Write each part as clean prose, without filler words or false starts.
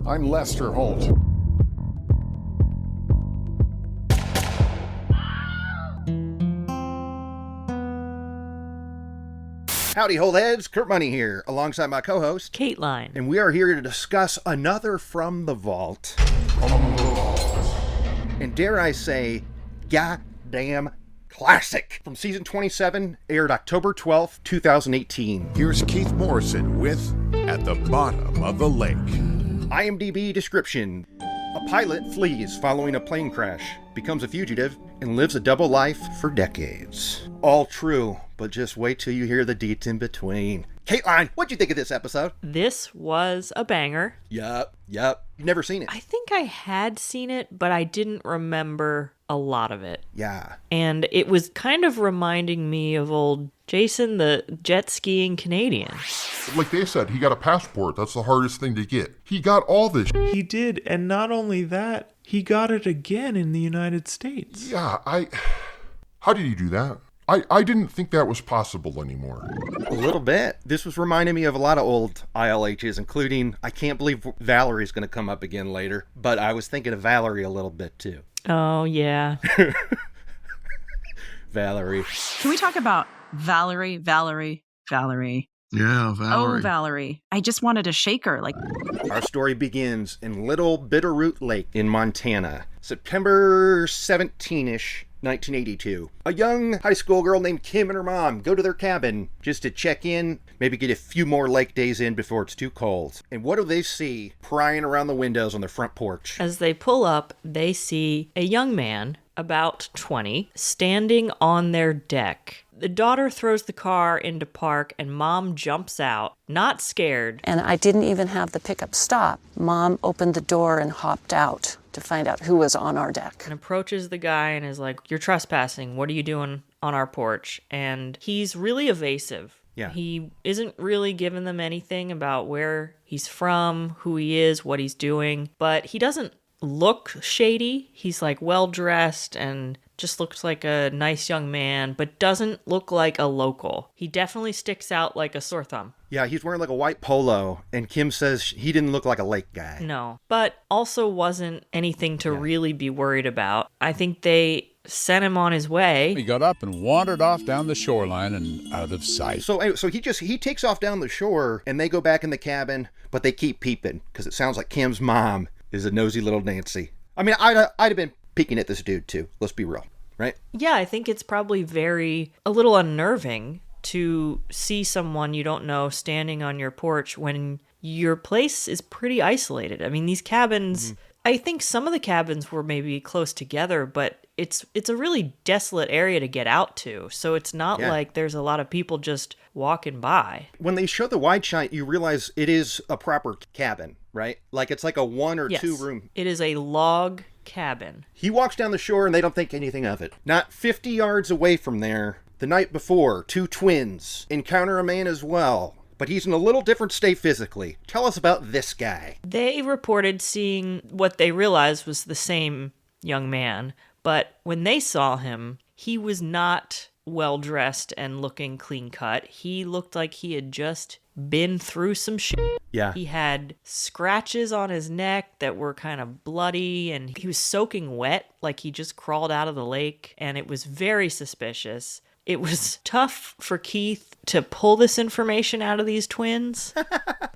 I'm Lester Holt. Howdy, holtheads. Kurt Money here, alongside my co-host, Kateline. and we are here to discuss another From the Vault. And dare I say, goddamn classic. From season 27, aired October 12th, 2018. Here's Keith Morrison with At the Bottom of the Lake. IMDb description. A pilot flees following a plane crash, becomes a fugitive, and lives a double life for decades. All true, but just wait till you hear the deets in between. Kateline, what'd you think of this episode? This was a banger. Yup. You've never seen it. I think I had seen it, but I didn't remember a lot of it. Yeah. And it was kind of reminding me of old Jason, the jet skiing Canadian. Like they said, he got a passport. That's the hardest thing to get. He got all this. He did, and not only that, he got it again in the United States. Yeah, how did he do that? I didn't think that was possible anymore. A little bit. This was reminding me of a lot of old ILHs, including, I can't believe Valerie's going to come up again later, but I was thinking of Valerie a little bit too. Oh, yeah. Valerie. Can we talk about Valerie? Yeah, Valerie. Oh, Valerie. I just wanted to shake her. Our story begins in Little Bitterroot Lake in Montana, September 17-ish, 1982. A young high school girl named Kim and her mom go to their cabin just to check in, maybe get a few more lake days in before it's too cold. And what do they see prying around the windows on their front porch? As they pull up, they see a young man, about 20, standing on their deck. The daughter throws the car into park and mom jumps out, not scared. And I didn't even have the pickup stop. Mom opened the door and hopped out to find out who was on our deck. And approaches the guy and is like, "You're trespassing. What are you doing on our porch?" And he's really evasive. Yeah. He isn't really giving them anything about where he's from, who he is, what he's doing. But he doesn't look shady. He's like well-dressed and just looks like a nice young man, but doesn't look like a local. He definitely sticks out like a sore thumb. Yeah, he's wearing like a white polo, and Kim says he didn't look like a lake guy. No, but also wasn't anything to really be worried about. I think they sent him on his way. He got up and wandered off down the shoreline and out of sight. So he takes off down the shore, and they go back in the cabin, but they keep peeping, because it sounds like Kim's mom is a nosy little Nancy. I mean, I'd have been peeking at this dude too. Let's be real, right? Yeah, I think it's probably a little unnerving to see someone you don't know standing on your porch when your place is pretty isolated. I mean, these cabins, I think some of the cabins were maybe close together, but it's a really desolate area to get out to. So it's not like there's a lot of people just walking by. When they show the wide shot, you realize it is a proper cabin, right? Like it's like a 1 or 2 room. It is a log cabin. He walks down the shore and they don't think anything of it. Not 50 yards away from there, the night before, 2 twins encounter a man as well, but he's in a little different state physically. Tell us about this guy. They reported seeing what they realized was the same young man, but when they saw him, he was not well-dressed and looking clean-cut. He looked like he had just been through some shit. Yeah. He had scratches on his neck that were kind of bloody, and he was soaking wet, like he just crawled out of the lake, and it was very suspicious. It was tough for Keith to pull this information out of these twins,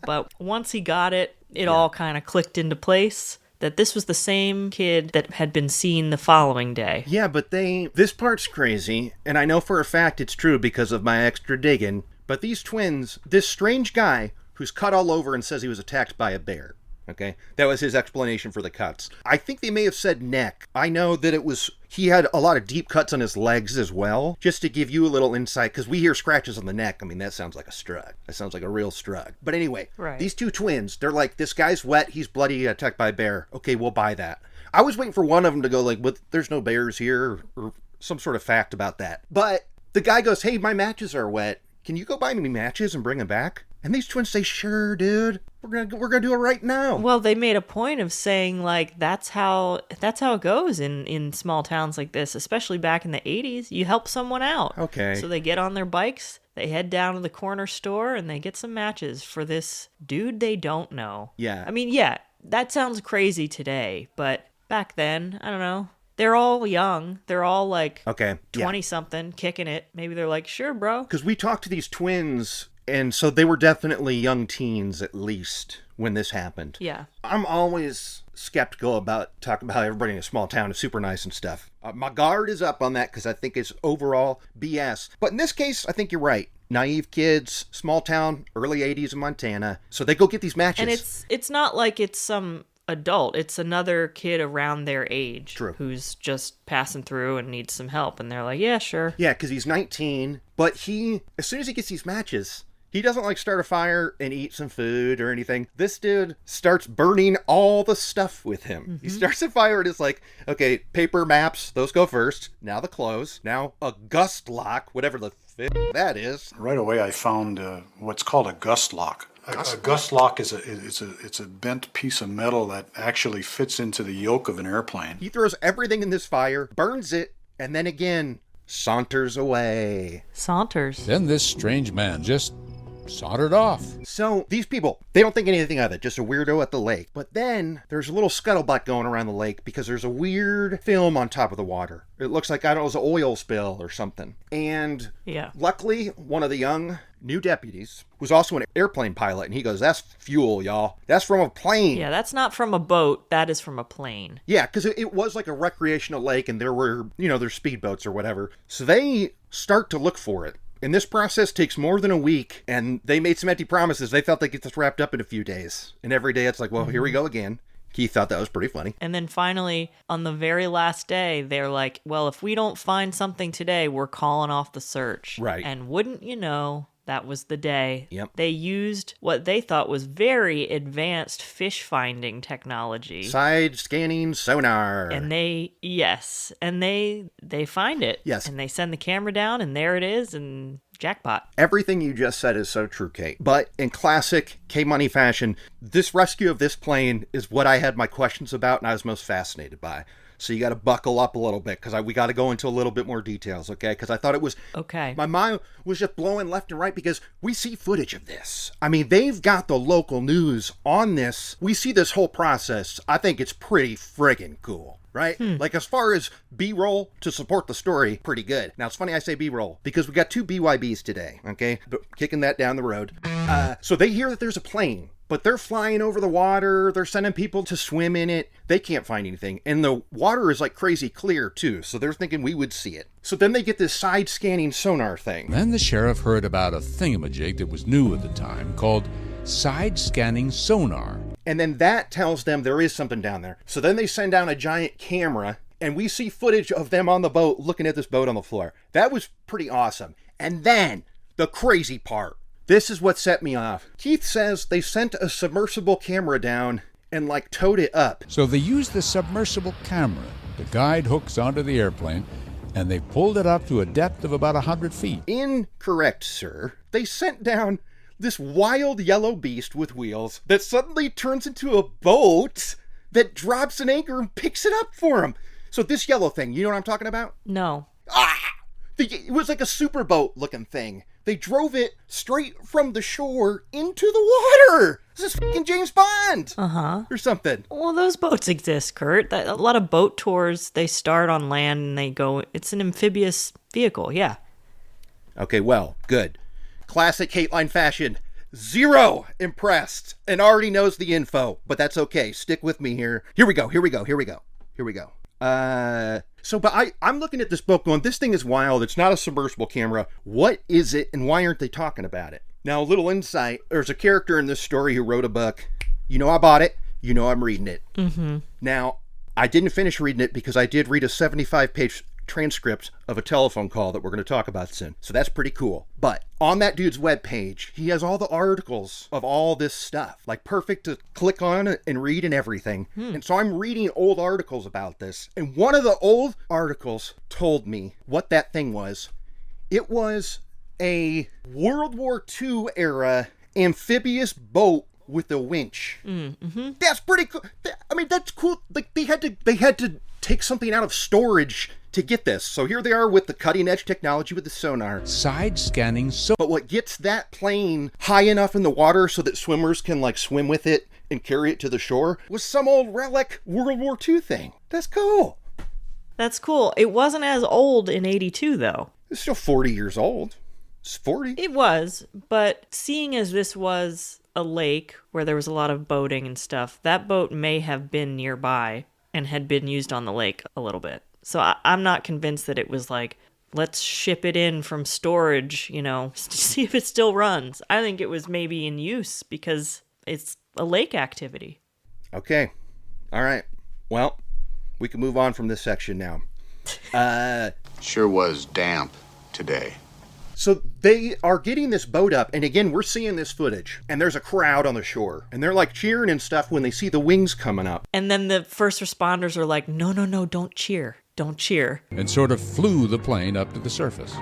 but once he got it, it all kind of clicked into place. That this was the same kid that had been seen the following day. Yeah, but this part's crazy, and I know for a fact it's true because of my extra digging, but these twins, this strange guy who's cut all over and says he was attacked by a bear, okay? That was his explanation for the cuts. I think they may have said neck. I know that he had a lot of deep cuts on his legs as well, just to give you a little insight, because we hear scratches on the neck. I mean, that sounds like a strug. That sounds like a real strug. But anyway, These 2 twins, they're like, this guy's wet, he's bloody, attacked by a bear. Okay, we'll buy that. I was waiting for one of them to go like, "But there's no bears here," or some sort of fact about that. But the guy goes, "Hey, my matches are wet. Can you go buy me matches and bring them back?" And these twins say, "Sure, dude. We're gonna do it right now." Well, they made a point of saying like that's how it goes in small towns like this, especially back in the 80s. You help someone out. Okay. So they get on their bikes, they head down to the corner store, and they get some matches for this dude they don't know. Yeah. I mean, yeah, that sounds crazy today, but back then, I don't know. They're all young. They're all like 20-something, kicking it. Maybe they're like, sure, bro. Because we talked to these twins, and so they were definitely young teens at least when this happened. Yeah. I'm always skeptical about talking about how everybody in a small town is super nice and stuff. My guard is up on that because I think it's overall BS. But in this case, I think you're right. Naive kids, small town, early 80s in Montana. So they go get these matches. And it's not like it's some adult. It's another kid around their age. True. Who's just passing through and needs some help. And they're like, yeah, sure. Yeah, because he's 19. But as soon as he gets these matches, he doesn't like start a fire and eat some food or anything. This dude starts burning all the stuff with him. Mm-hmm. He starts a fire and it's like, okay, paper maps, those go first. Now the clothes. Now a gust lock, whatever the that is. Right away I found what's called a gust lock. A gust lock is a bent piece of metal that actually fits into the yoke of an airplane. He throws everything in this fire, burns it, and then again saunters away. Saunters. Then this strange man just sauntered off. So these people, they don't think anything of it, just a weirdo at the lake. But then there's a little scuttlebutt going around the lake because there's a weird film on top of the water. It looks like, I don't know, it was an oil spill or something. And luckily, one of the young new deputies was also an airplane pilot, and he goes, that's fuel, y'all. That's from a plane. Yeah, that's not from a boat. That is from a plane. Yeah, because it was like a recreational lake, and there were, there's speedboats or whatever. So they start to look for it. And this process takes more than a week, and they made some empty promises. They thought they'd get this wrapped up in a few days. And every day it's like, well, here we go again. Keith thought that was pretty funny. And then finally, on the very last day, they're like, well, if we don't find something today, we're calling off the search. Right. And wouldn't you know, that was the day. Yep. They used what they thought was very advanced fish finding technology. Side scanning sonar. And they find it. Yes. And they send the camera down, and there it is, and jackpot. Everything you just said is so true, Kate. But in classic K-Money fashion, this rescue of this plane is what I had my questions about and I was most fascinated by. So you got to buckle up a little bit because we got to go into a little bit more details, okay? Because I thought it was... Okay. My mind was just blowing left and right because we see footage of this. I mean, they've got the local news on this. We see this whole process. I think it's pretty friggin' cool, right? Like, as far as B-roll to support the story, pretty good. Now, it's funny I say B-roll because we got 2 BYBs today, okay? But kicking that down the road. So they hear that there's a plane. But they're flying over the water. They're sending people to swim in it. They can't find anything. And the water is like crazy clear, too. So they're thinking we would see it. So then they get this side scanning sonar thing. Then the sheriff heard about a thingamajig that was new at the time called side scanning sonar. And then that tells them there is something down there. So then they send down a giant camera. And we see footage of them on the boat looking at this boat on the floor. That was pretty awesome. And then the crazy part. This is what set me off. Keith says they sent a submersible camera down and towed it up. So they used the submersible camera. The guide hooks onto the airplane, and they pulled it up to a depth of about 100 feet. Incorrect, sir. They sent down this wild yellow beast with wheels that suddenly turns into a boat that drops an anchor and picks it up for them. So this yellow thing, you know what I'm talking about? No. It was like a super boat looking thing. They drove it straight from the shore into the water. This is fucking James Bond. Or something. Well, those boats exist, Kurt. A lot of boat tours, they start on land and they go... It's an amphibious vehicle, yeah. Okay, well, good. Classic Kateline fashion. 0 impressed and already knows the info. But that's okay. Stick with me here. Here we go. But I'm looking at this boat going, this thing is wild. It's not a submersible camera. What is it and why aren't they talking about it? Now, a little insight. There's a character in this story who wrote a book. You know I bought it. You know I'm reading it. Mm-hmm. Now, I didn't finish reading it because I did read a 75-page transcript of a telephone call that we're going to talk about soon. So that's pretty cool. But on that dude's webpage, he has all the articles of all this stuff, perfect to click on and read and everything. And so I'm reading old articles about this. And one of the old articles told me what that thing was. It was a World War II era amphibious boat with a winch. That's pretty cool. I mean, that's cool. They had to take something out of storage to get this. So here they are with the cutting edge technology with the sonar. Side scanning so But what gets that plane high enough in the water so that swimmers can like swim with it and carry it to the shore was some old relic World War II thing. That's cool. That's cool. It wasn't as old in 82, though. It's still 40 years old. It's 40. It was, but seeing as this was a lake where there was a lot of boating and stuff, that boat may have been nearby and had been used on the lake a little bit. So I'm not convinced that it was like, let's ship it in from storage, you know, to see if it still runs. I think it was maybe in use because it's a lake activity. Okay. All right. Well, we can move on from this section now. Sure was damp today. So they are getting this boat up, and again, we're seeing this footage, and there's a crowd on the shore, and they're like cheering and stuff when they see the wings coming up. And then the first responders are like, no, don't cheer. Don't cheer. and sort of flew the plane up to the surface.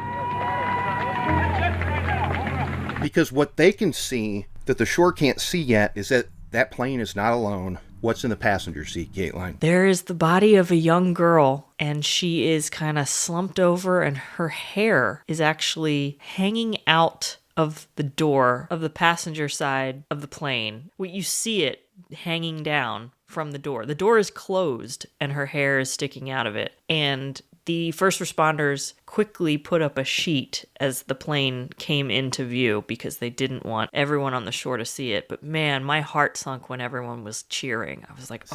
Because what they can see that the shore can't see yet is that that plane is not alone. What's in the passenger seat, Kateline? There is the body of a young girl, and she is kind of slumped over, and her hair is actually hanging out of the door of the passenger side of the plane. You see it hanging down from the door. The door is closed, and her hair is sticking out of it. And the first responders quickly put up a sheet as the plane came into view because they didn't want everyone on the shore to see it. But man, my heart sunk when everyone was cheering. I was like,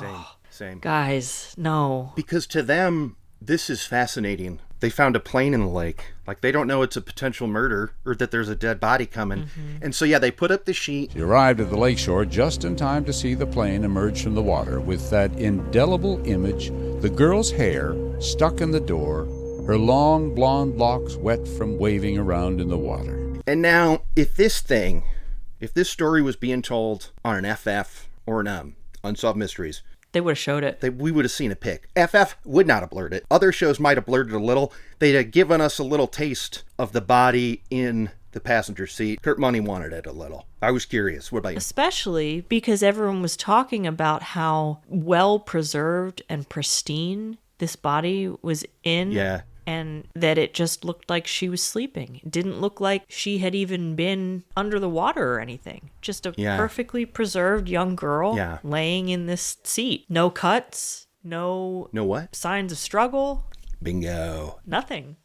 Same. Guys, no. Because to them, this is fascinating. They found a plane in the lake. Like, they don't know it's a potential murder or that there's a dead body coming. Mm-hmm. And so, yeah, they put up the sheet. She arrived at the lakeshore just in time to see the plane emerge from the water with that indelible image, the girl's hair stuck in the door, her long blonde locks wet from waving around in the water. And now, if this story was being told on an FF or an Unsolved Mysteries, They would have showed it. we would have seen a pic. FF would not have blurred it. Other shows might have blurred it a little. They'd have given us a little taste of the body in the passenger seat. Kurt Money wanted it a little. I was curious. What about you? Especially because everyone was talking about how well preserved and pristine this body was in. Yeah. And that it just looked like she was sleeping. It didn't look like she had even been under the water or anything. Just a perfectly preserved young girl laying in this seat. No cuts, no what? Signs of struggle. Bingo. Nothing.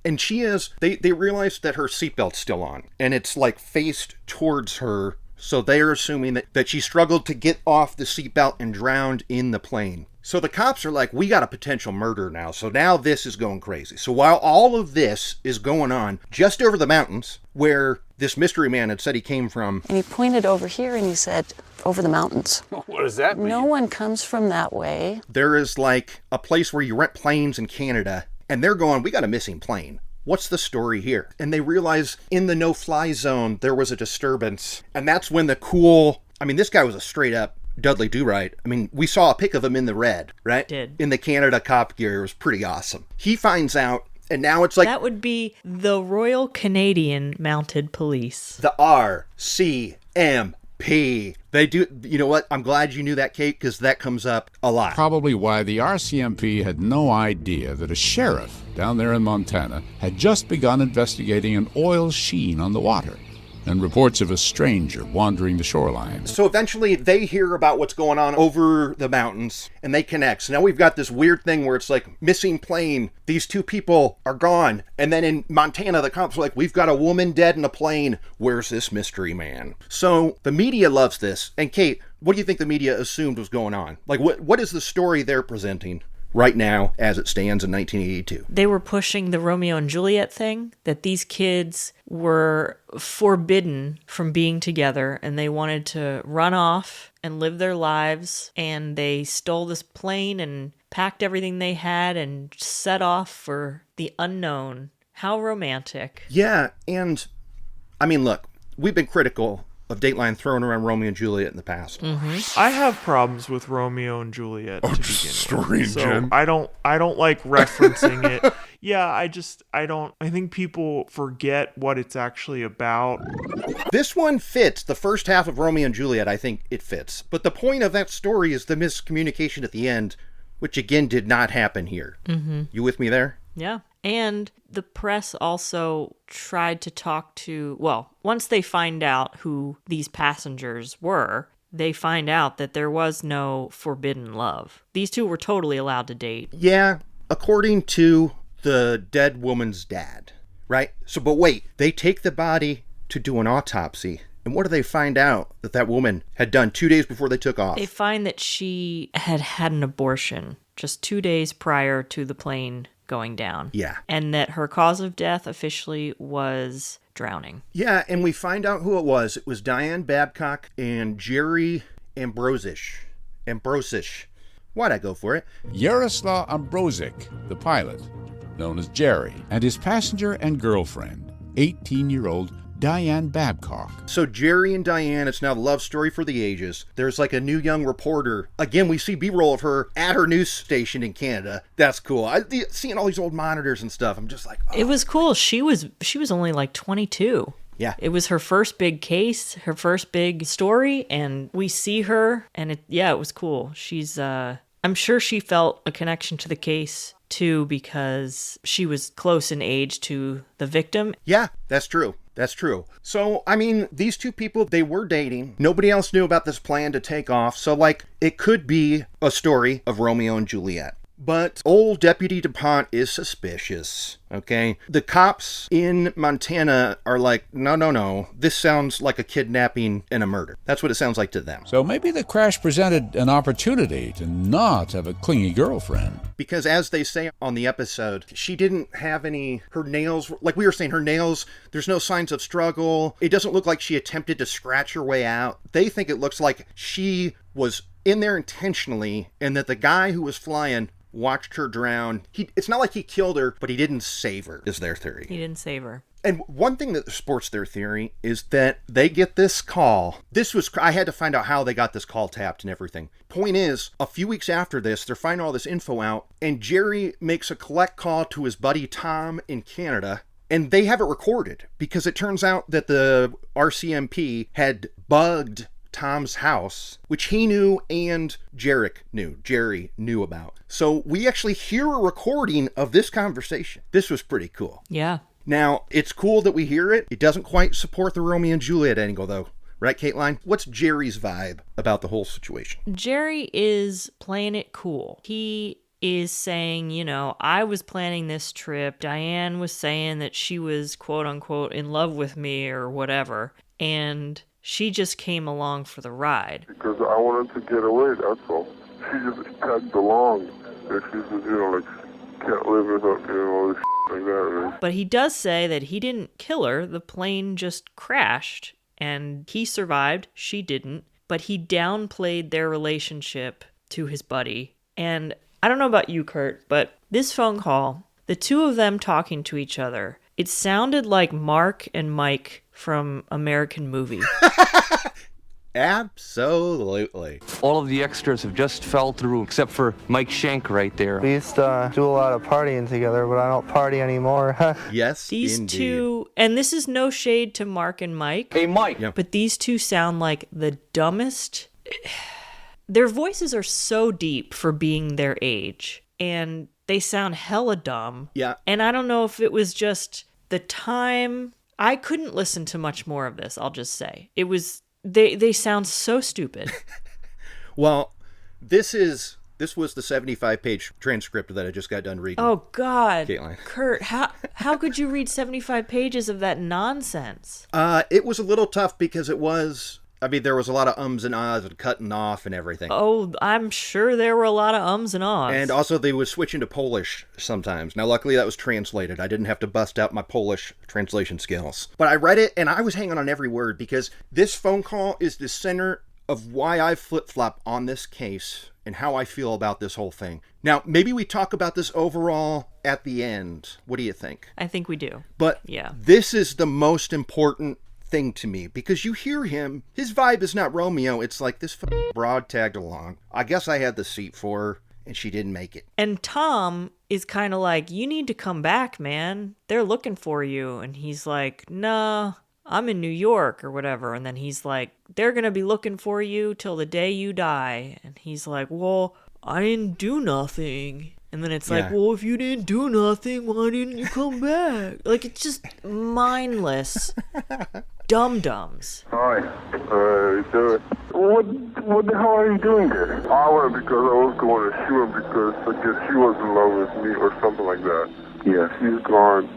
And she is, they realized that her seatbelt's still on. And it's like faced towards her. So they are assuming that she struggled to get off the seatbelt and drowned in the plane. So the cops are like, we got a potential murder now. So now this is going crazy. So while all of this is going on, just over the mountains, where this mystery man had said he came from. And he pointed over here and he said, over the mountains. What does that mean? No one comes from that way. There is like a place where you rent planes in Canada. And they're going, we got a missing plane. What's the story here? And they realize in the no-fly zone, there was a disturbance. And that's when this guy was a straight up Dudley Do-Right. I mean, we saw a pic of him in the red, right? Did. In the Canada cop gear. It was pretty awesome. He finds out, and now it's like... That would be the Royal Canadian Mounted Police. The RCMP. They do... You know what? I'm glad you knew that, Kate, because that comes up a lot. Probably why the RCMP had no idea that a sheriff down there in Montana had just begun investigating an oil sheen on the water and reports of a stranger wandering the shoreline. So eventually they hear about what's going on over the mountains and they connect. So now we've got this weird thing where it's like missing plane. These two people are gone. And then in Montana, the cops are like, we've got a woman dead in a plane. Where's this mystery man? So the media loves this. And Kate, what do you think the media assumed was going on? Like what is the story they're presenting right now as it stands in 1982? They were pushing the Romeo and Juliet thing, that these kids were forbidden from being together and they wanted to run off and live their lives, and they stole this plane and packed everything they had and set off for the unknown. How romantic. Yeah, and I mean, look, we've been critical of Dateline throwing around Romeo and Juliet in the past. Mm-hmm. I have problems with Romeo and Juliet to begin with. So Jim. I don't like referencing it. Yeah, I think people forget what it's actually about. This one fits. The first half of Romeo and Juliet, I think it fits. But the point of that story is the miscommunication at the end which again did not happen here. Mm-hmm. You with me there? Yeah. And the press also tried to talk to, well, once they find out who these passengers were, they find out that there was no forbidden love. These two were totally allowed to date. Yeah, according to the dead woman's dad, right? So, but wait, they take the body to do an autopsy. And what do they find out that that woman had done 2 days before they took off? They find that she had had an abortion just 2 days prior to the plane going down. Yeah. And that her cause of death officially was drowning. Yeah, and we find out who it was. It was Diane Babcock and Jerry Ambrosish. Why'd I go for it? Yaroslav Ambrosic, the pilot, known as Jerry, and his passenger and girlfriend, 18-year-old Diane Babcock. So Jerry and Diane, it's now the love story for the ages. There's like a new young reporter. Again, we see B-roll of her at her news station in Canada. That's cool. Seeing all these old monitors and stuff, I'm just like, oh. It was cool. She was only like 22. Yeah. It was her first big case, her first big story, and we see her, and it was cool. She's, I'm sure she felt a connection to the case too, because she was close in age to the victim. Yeah, that's true. That's true. So, I mean, these two people, they were dating. Nobody else knew about this plan to take off. So, like, it could be a story of Romeo and Juliet. But old Deputy DuPont is suspicious, okay? The cops in Montana are like, no, this sounds like a kidnapping and a murder. That's what it sounds like to them. So maybe the crash presented an opportunity to not have a clingy girlfriend. Because as they say on the episode, she didn't have her nails, like we were saying, her nails, there's no signs of struggle. It doesn't look like she attempted to scratch her way out. They think it looks like she was in there intentionally and that the guy who was flying watched her drown. It's not like he killed her, but he didn't save her, is their theory. He didn't save her. And one thing that supports their theory is that they get this call. I had to find out how they got this call tapped and everything. Point is, a few weeks after this, they're finding all this info out, and Jerry makes a collect call to his buddy Tom in Canada, and they have it recorded because it turns out that the RCMP had bugged Tom's house, which he knew and Jerry knew about. So we actually hear a recording of this conversation. This was pretty cool. Yeah. Now, it's cool that we hear it. It doesn't quite support the Romeo and Juliet angle, though. Right, Kateline? What's Jerry's vibe about the whole situation? Jerry is playing it cool. He is saying, I was planning this trip. Diane was saying that she was, quote unquote, in love with me or whatever. And she just came along for the ride. Because I wanted to get away, that's all. She just tagged along. And she said, can't live without, all this like that, right? But he does say that he didn't kill her. The plane just crashed. And he survived. She didn't. But he downplayed their relationship to his buddy. And I don't know about you, Kurt, but this phone call, the two of them talking to each other, it sounded like Mark and Mike from American Movie. Absolutely. All of the extras have just fell through, except for Mike Schenk right there. We used to do a lot of partying together, but I don't party anymore. Yes, these indeed. Two, and this is no shade to Mark and Mike. Hey, Mike. Yep. But these two sound like the dumbest. Their voices are so deep for being their age, and they sound hella dumb. Yeah. And I don't know if it was just the time. I couldn't listen to much more of this, I'll just say. It was... They sound so stupid. Well, this was the 75-page transcript that I just got done reading. Oh, God. Kateline. Kurt, how could you read 75 pages of that nonsense? It was a little tough because there was a lot of ums and ahs and cutting off and everything. Oh, I'm sure there were a lot of ums and ahs. And also they would switch into Polish sometimes. Now, luckily that was translated. I didn't have to bust out my Polish translation skills. But I read it and I was hanging on every word because this phone call is the center of why I flip-flop on this case and how I feel about this whole thing. Now, maybe we talk about this overall at the end. What do you think? I think we do. But yeah, this is the most important thing to me because you hear him, his vibe is not Romeo. It's like this broad tagged along. I guess I had the seat for her and she didn't make it. And Tom is kind of like, you need to come back, man. They're looking for you. And he's like, no, I'm in New York or whatever. And then he's like, they're going to be looking for you till the day you die. And he's like, well, I didn't do nothing. And then it's like, well, if you didn't do nothing, why didn't you come back? Like, it's just mindless dum-dums. Hi, what the hell are you doing there? I went because I was going to shoot him because I guess she was in love with me or something like that. Yeah, she's gone.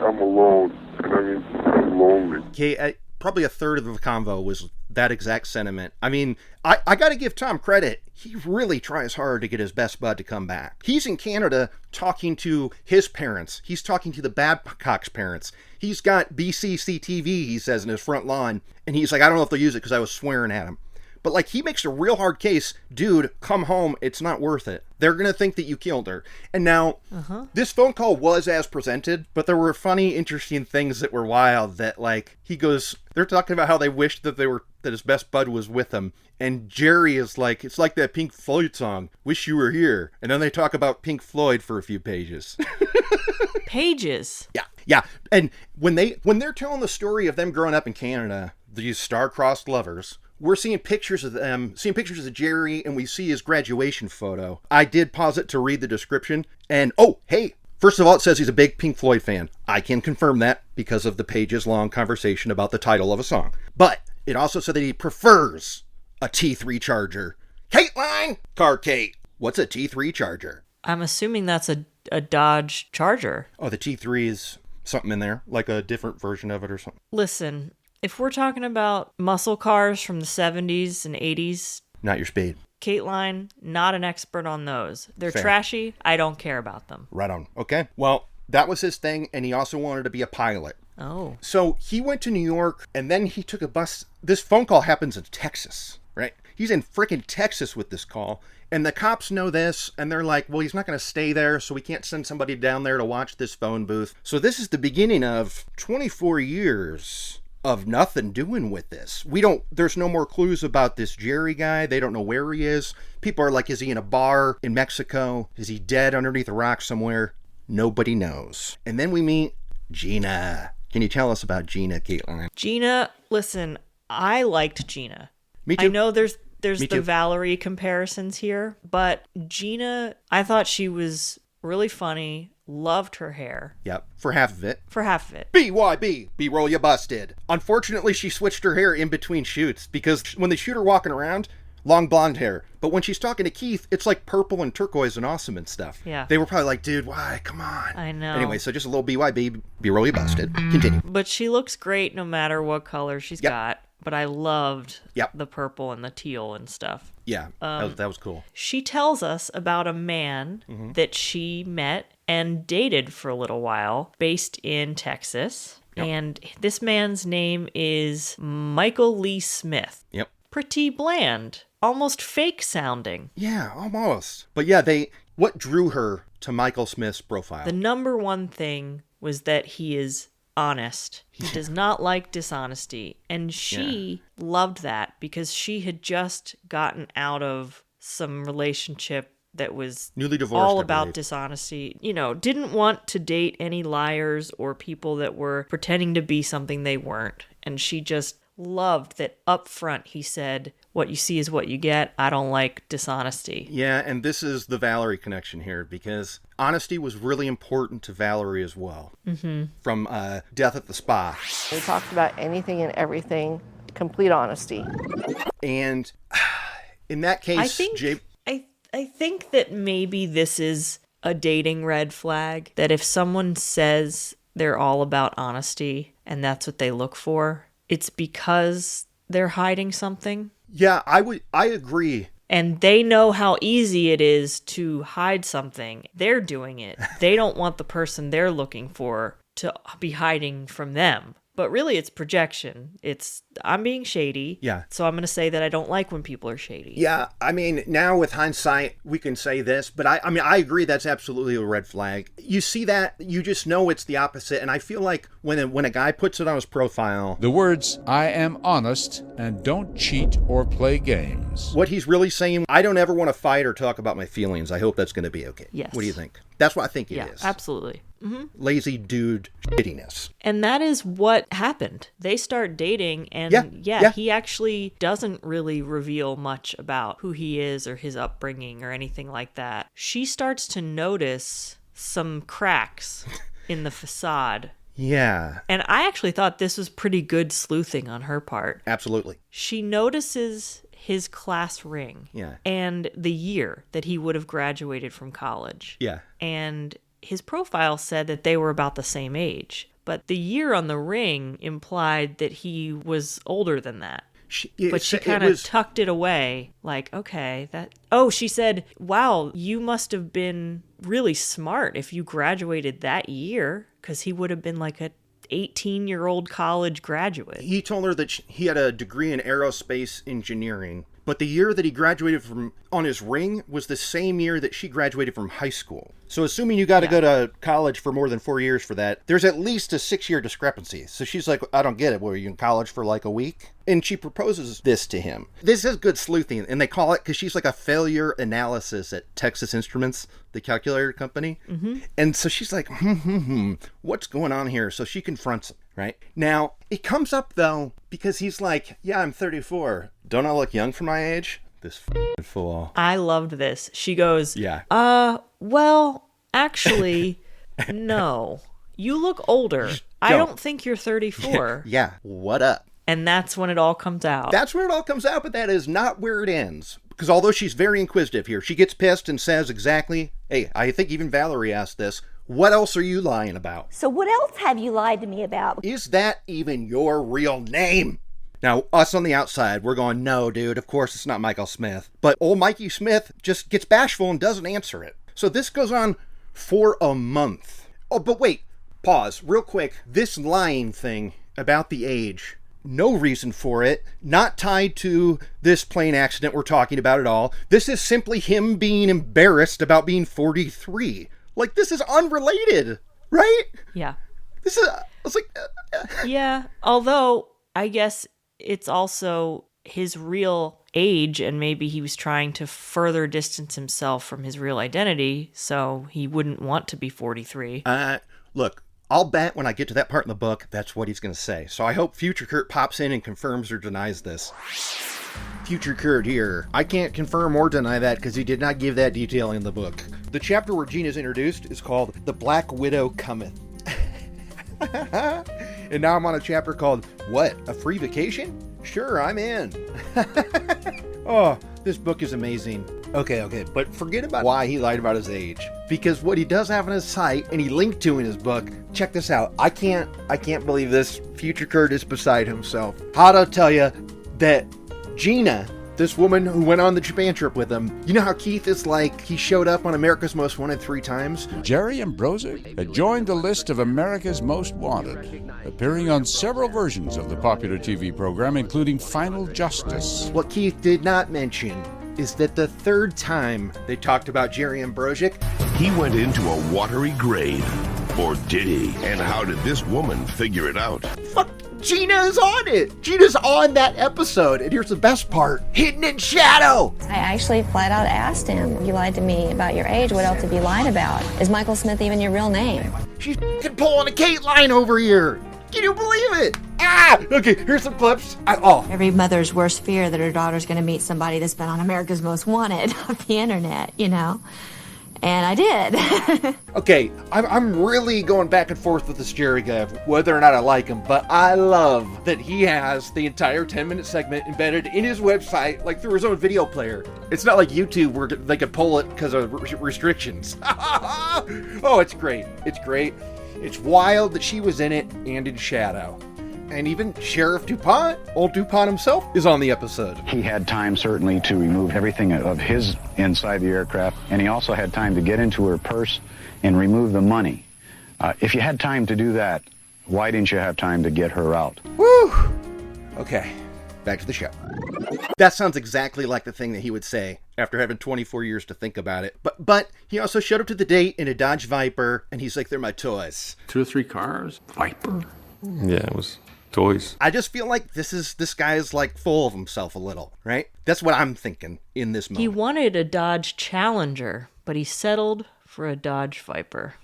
I'm alone, and I'm lonely. Okay, probably a third of the convo was that exact sentiment. I mean, I got to give Tom credit. He really tries hard to get his best bud to come back. He's in Canada talking to his parents. He's talking to the Babcock's parents. He's got BCCTV, he says, in his front lawn. And he's like, I don't know if they'll use it because I was swearing at him. But, like, he makes a real hard case. Dude, come home. It's not worth it. They're going to think that you killed her. And now, this phone call was as presented, but there were funny, interesting things that were wild that, like, he goes, they're talking about how they wished that that his best bud was with him. And Jerry is like, it's like that Pink Floyd song, Wish You Were Here. And then they talk about Pink Floyd for a few pages. Pages? Yeah. And when they're telling the story of them growing up in Canada, these star-crossed lovers, we're seeing pictures of them, seeing pictures of Jerry, and we see his graduation photo. I did pause it to read the description, and oh, hey, first of all, it says he's a big Pink Floyd fan. I can confirm that because of the pages-long conversation about the title of a song. But it also said that he prefers a T3 Charger. Kateline! Car Kate, what's a T3 Charger? I'm assuming that's a Dodge Charger. Oh, the T3 is something in there, like a different version of it or something. Listen, if we're talking about muscle cars from the 70s and 80s... Not your speed. Kateline, not an expert on those. They're Fair. Trashy. I don't care about them. Right on. Okay. Well, that was his thing, and he also wanted to be a pilot. Oh. So he went to New York, and then he took a bus. This phone call happens in Texas, right? He's in freaking Texas with this call, and the cops know this, and they're like, well, he's not going to stay there, so we can't send somebody down there to watch this phone booth. So this is the beginning of 24 years of nothing doing with this. There's no more clues about this Jerry guy. They don't know where he is. People are like, is he in a bar in Mexico? Is he dead underneath a rock somewhere? Nobody knows. And then we meet Gina. Can you tell us about Gina, Kateline? Gina, listen, I liked Gina. Me too. I know there's Me the too. Valerie comparisons here, but Gina, I thought she was really funny. Loved her hair. Yep, for half of it. BYB, B-roll you busted. Unfortunately, she switched her hair in between shoots because when they shoot her walking around, long blonde hair. But when she's talking to Keith, it's like purple and turquoise and awesome and stuff. Yeah. They were probably like, dude, why? Come on. I know. Anyway, so just a little BYB, B-roll you busted. Continue. But she looks great no matter what color she's got. But I loved the purple and the teal and stuff. Yeah, that was cool. She tells us about a man that she met and dated for a little while based in Texas. Yep. And this man's name is Michael Lee Smith. Yep. Pretty bland. Almost fake sounding. Yeah, almost. But yeah, what drew her to Michael Smith's profile? The number one thing was that he is honest. He does not like dishonesty. And she loved that because she had just gotten out of some relationship that was newly divorced, all about dishonesty. You know, didn't want to date any liars or people that were pretending to be something they weren't. And she just loved that up front he said, what you see is what you get. I don't like dishonesty. Yeah, and this is the Valerie connection here because honesty was really important to Valerie as well. Mm-hmm. From Death at the Spa. We talked about anything and everything, complete honesty. And in that case, I think that maybe this is a dating red flag, that if someone says they're all about honesty and that's what they look for, it's because they're hiding something. Yeah, I agree. And they know how easy it is to hide something. They're doing it. They don't want the person they're looking for to be hiding from them. But really, it's projection. I'm being shady. Yeah. So I'm going to say that I don't like when people are shady. Yeah, I mean, now with hindsight, we can say this, but I mean, I agree that's absolutely a red flag. You see that, you just know it's the opposite, and I feel like when a guy puts it on his profile... The words, I am honest and don't cheat or play games. What he's really saying, I don't ever want to fight or talk about my feelings. I hope that's going to be okay. Yes. What do you think? That's what I think it is. Yeah, absolutely. lazy dude shittiness. And that is what happened. They start dating, and he actually doesn't really reveal much about who he is or his upbringing or anything like that. She starts to notice some cracks in the facade. Yeah. And I actually thought this was pretty good sleuthing on her part. Absolutely. She notices his class ring. Yeah. And the year that he would have graduated from college. Yeah. And his profile said that they were about the same age. But the year on the ring implied that he was older than that. But she kind of tucked it away, like, okay, that... Oh, she said, wow, you must have been really smart if you graduated that year, because he would have been like a 18-year-old college graduate. He told her that he had a degree in aerospace engineering, but the year that he graduated from on his ring was the same year that she graduated from high school. So assuming you got to go to college for more than 4 years for that, there's at least a 6-year discrepancy. So she's like, I don't get it. Were you in college for like a week? And she proposes this to him. This is good sleuthing, and they call it, because she's like a failure analysis at Texas Instruments, the calculator company. Mm-hmm. And so she's like, what's going on here? So she confronts him, right? Now, it comes up, though, because he's like, yeah, I'm 34. Don't I look young for my age? This fool. I loved this. She goes, yeah. Well, actually, no. You look older. I don't think you're 34. Yeah, what up? And that's when it all comes out. That's when it all comes out, but that is not where it ends. Because although she's very inquisitive here, she gets pissed and says exactly, hey, I think even Valerie asked this, what else are you lying about? So what else have you lied to me about? Is that even your real name? Now, us on the outside, we're going, no, dude, of course it's not Michael Smith. But old Mikey Smith just gets bashful and doesn't answer it. So this goes on for a month. Oh, but wait, pause, real quick. This lying thing about the age, no reason for it, not tied to this plane accident we're talking about at all. This is simply him being embarrassed about being 43. Like, this is unrelated, right? Yeah. This is, I was like... Yeah, although I guess it's also his real age, and maybe he was trying to further distance himself from his real identity, so he wouldn't want to be 43. Look, I'll bet when I get to that part in the book, that's what he's going to say. So I hope Future Kurt pops in and confirms or denies this. Future Kurt here. I can't confirm or deny that because he did not give that detail in the book. The chapter where Gina's introduced is called The Black Widow Cometh. And now I'm on a chapter called, what, a free vacation? Sure, I'm in. Oh, this book is amazing. Okay, but forget about why he lied about his age. Because what he does have on his site, and he linked to in his book, check this out. I can't believe this. Future Kurt is beside himself. How to tell you that Gina, this woman who went on the Japan trip with him, you know how Keith is like, he showed up on America's Most Wanted 3 times? Jerry Ambrozic had joined the list of America's Most Wanted, appearing on several versions of the popular TV program, including Final Justice. What Keith did not mention is that the third time they talked about Jerry Ambrozic, he went into a watery grave. Or did he? And how did this woman figure it out? Fuck, Gina is on it. Gina's on that episode. And here's the best part. Hidden in shadow. I actually flat out asked him, you lied to me about your age. What else have you lied about? Is Michael Smith even your real name? She's pulling a Kateline over here. Can you believe it? Okay, here's some clips. Every mother's worst fear that her daughter's going to meet somebody that's been on America's Most Wanted on the internet, you know? And I did. Okay, I'm really going back and forth with this Jerry guy, whether or not I like him, but I love that he has the entire 10-minute segment embedded in his website, like through his own video player. It's not like YouTube where they could pull it because of restrictions. Oh, it's great. It's great. It's wild that she was in it and in shadow. And even Sheriff DuPont, old DuPont himself, is on the episode. He had time, certainly, to remove everything of his inside the aircraft, and he also had time to get into her purse and remove the money. If you had time to do that, why didn't you have time to get her out? Woo! Okay, back to the show. That sounds exactly like the thing that he would say after having 24 years to think about it. But he also showed up to the date in a Dodge Viper, and he's like, they're my toys. 2 or 3 cars? Viper? Yeah, it was... toys. I just feel like this guy is like full of himself a little, right? That's what I'm thinking in this moment. He wanted a Dodge Challenger, but he settled For a Dodge Viper.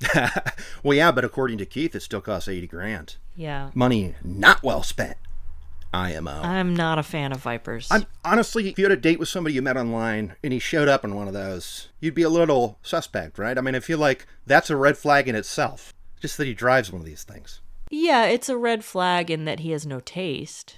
Well, yeah, but according to Keith, it still costs $80,000. Yeah. Money not well spent. IMO. I'm not a fan of Vipers. Honestly, if you had a date with somebody you met online and he showed up in one of those, you'd be a little suspect, right? I mean, I feel like that's a red flag in itself, just that he drives one of these things. Yeah, it's a red flag in that he has no taste.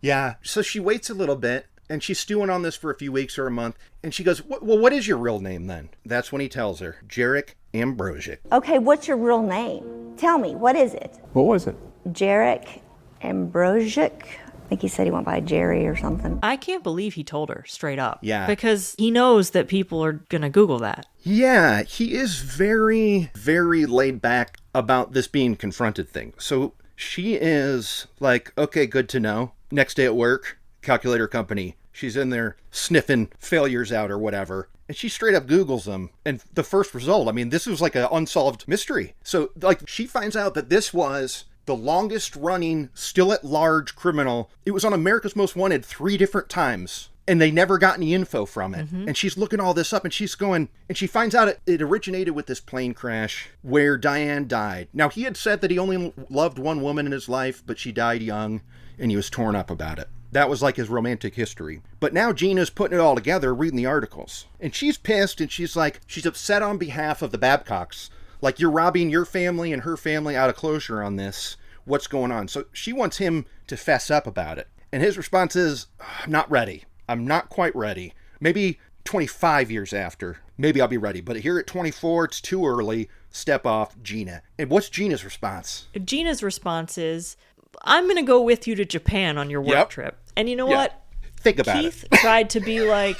Yeah. So she waits a little bit, and she's stewing on this for a few weeks or a month, and she goes, well, what is your real name then? That's when he tells her, Jarek Ambrosiak. Okay, what's your real name? Tell me, what is it? What was it? Jarek Ambrosiak. I think he said he went by Jerry or something. I can't believe he told her straight up. Yeah. Because he knows that people are going to Google that. Yeah, he is very, very laid back about this being confronted thing. So she is like, okay, good to know. Next day at work, calculator company. She's in there sniffing failures out or whatever. And she straight up Googles them. And the first result, I mean, this was like an unsolved mystery. So like she finds out that this was the longest running, still at large criminal. It was on America's Most Wanted 3 different times. And they never got any info from it. Mm-hmm. And she's looking all this up and she's going, and she finds out it originated with this plane crash where Diane died. Now, he had said that he only loved one woman in his life, but she died young and he was torn up about it. That was like his romantic history. But now Gina's putting it all together, reading the articles. And she's pissed and she's like, she's upset on behalf of the Babcocks. Like, you're robbing your family and her family out of closure on this. What's going on? So she wants him to fess up about it. And his response is, I'm not ready. I'm not quite ready. Maybe 25 years after, maybe I'll be ready. But here at 24, it's too early. Step off, Gina. And what's Gina's response? Gina's response is, I'm going to go with you to Japan on your work trip. And you know what? Think about Keith tried to be like,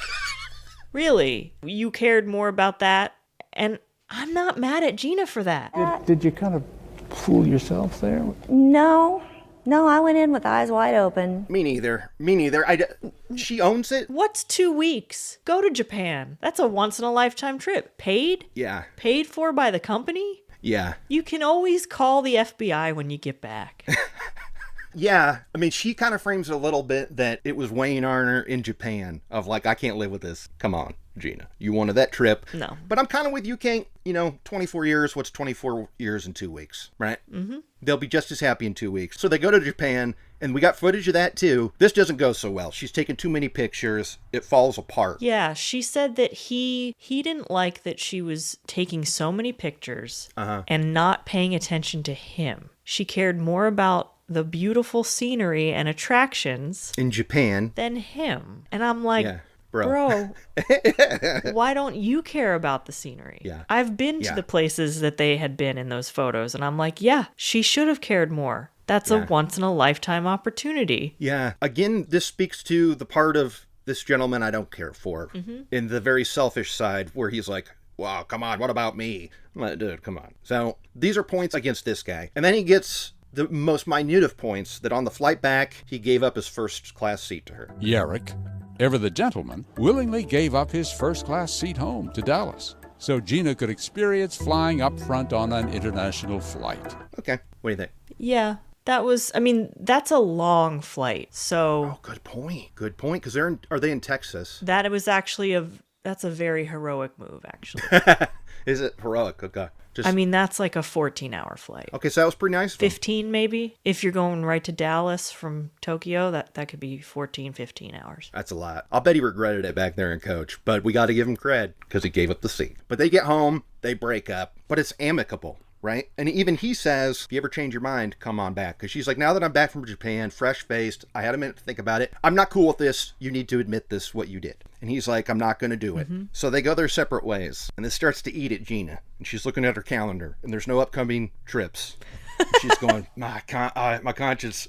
really? You cared more about that? And I'm not mad at Gina for that. Did you kind of fool yourself there? No, I went in with eyes wide open. Me neither. She owns it. What's 2 weeks? Go to Japan. That's a once-in-a-lifetime trip. Paid? Yeah. Paid for by the company? Yeah. You can always call the FBI when you get back. Yeah, I mean, she kind of frames it a little bit that it was weighing on her in Japan of like, I can't live with this. Come on, Gina. You wanted that trip. No. But I'm kind of with you, Kate. 24 years, what's 24 years in 2 weeks, right? Mm-hmm. They'll be just as happy in 2 weeks. So they go to Japan, and we got footage of that too. This doesn't go so well. She's taking too many pictures. It falls apart. Yeah, she said that he didn't like that she was taking so many pictures and not paying attention to him. She cared more about the beautiful scenery and attractions in Japan than him. And I'm like, yeah, bro, why don't you care about the scenery? Yeah. I've been to the places that they had been in those photos, and I'm like, yeah, she should have cared more. That's a once-in-a-lifetime opportunity. Yeah. Again, this speaks to the part of this gentleman I don't care for in the very selfish side where he's like, wow, come on, what about me? I'm like, dude, come on. So these are points against this guy. And then he gets the most minute of points that on the flight back, he gave up his first-class seat to her. Yarrick, ever the gentleman, willingly gave up his first-class seat home to Dallas so Gina could experience flying up front on an international flight. Okay, what do you think? Yeah, that's a long flight, so... Oh, good point, because are they in Texas? That was actually that's a very heroic move, actually. Is it heroic? Okay. That's like a 14-hour flight. Okay, so that was pretty nice. 15 maybe. If you're going right to Dallas from Tokyo, that could be 14, 15 hours. That's a lot. I'll bet he regretted it back there in coach, but we got to give him cred because he gave up the seat. But they get home, they break up, but it's amicable, right? And even he says, if you ever change your mind, come on back. Because she's like, now that I'm back from Japan, fresh-faced, I had a minute to think about it. I'm not cool with this. You need to admit this, what you did. And he's like, I'm not going to do it. Mm-hmm. So they go their separate ways. And this starts to eat at Gina. And she's looking at her calendar. And there's no upcoming trips. And she's going, my conscience,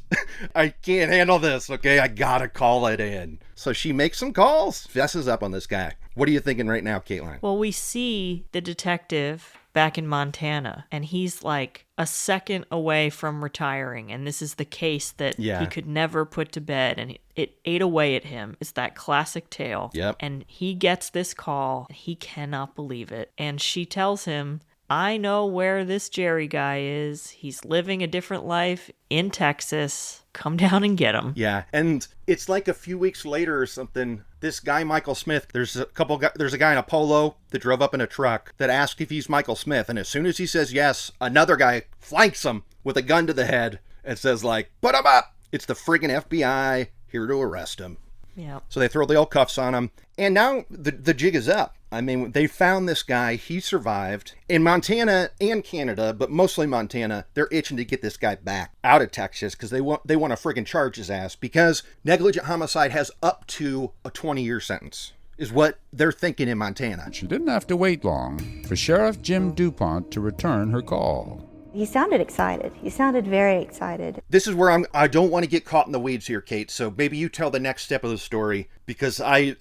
I can't handle this, okay? I got to call it in. So she makes some calls, fesses up on this guy. What are you thinking right now, Kateline? Well, we see the detective back in Montana, and he's like a second away from retiring, and this is the case that he could never put to bed, and it ate away at him. It's that classic tale. Yep. And he gets this call, and he cannot believe it, and she tells him I know where this Jerry guy is. He's living a different life in Texas. Come down and get him. Yeah, and it's like a few weeks later or something, this guy Michael Smith, there's a guy in a polo that drove up in a truck that asked if he's Michael Smith, and as soon as he says yes, another guy flanks him with a gun to the head and says like, put him up! It's the friggin' FBI here to arrest him. Yeah. So they throw the old cuffs on him, and now the jig is up. I mean, they found this guy. He survived. In Montana and Canada, but mostly Montana, they're itching to get this guy back out of Texas because they want to friggin' charge his ass because negligent homicide has up to a 20-year sentence, is what they're thinking in Montana. She didn't have to wait long for Sheriff Jim DuPont to return her call. He sounded excited. He sounded very excited. This is where I don't want to get caught in the weeds here, Kate, so maybe you tell the next step of the story because I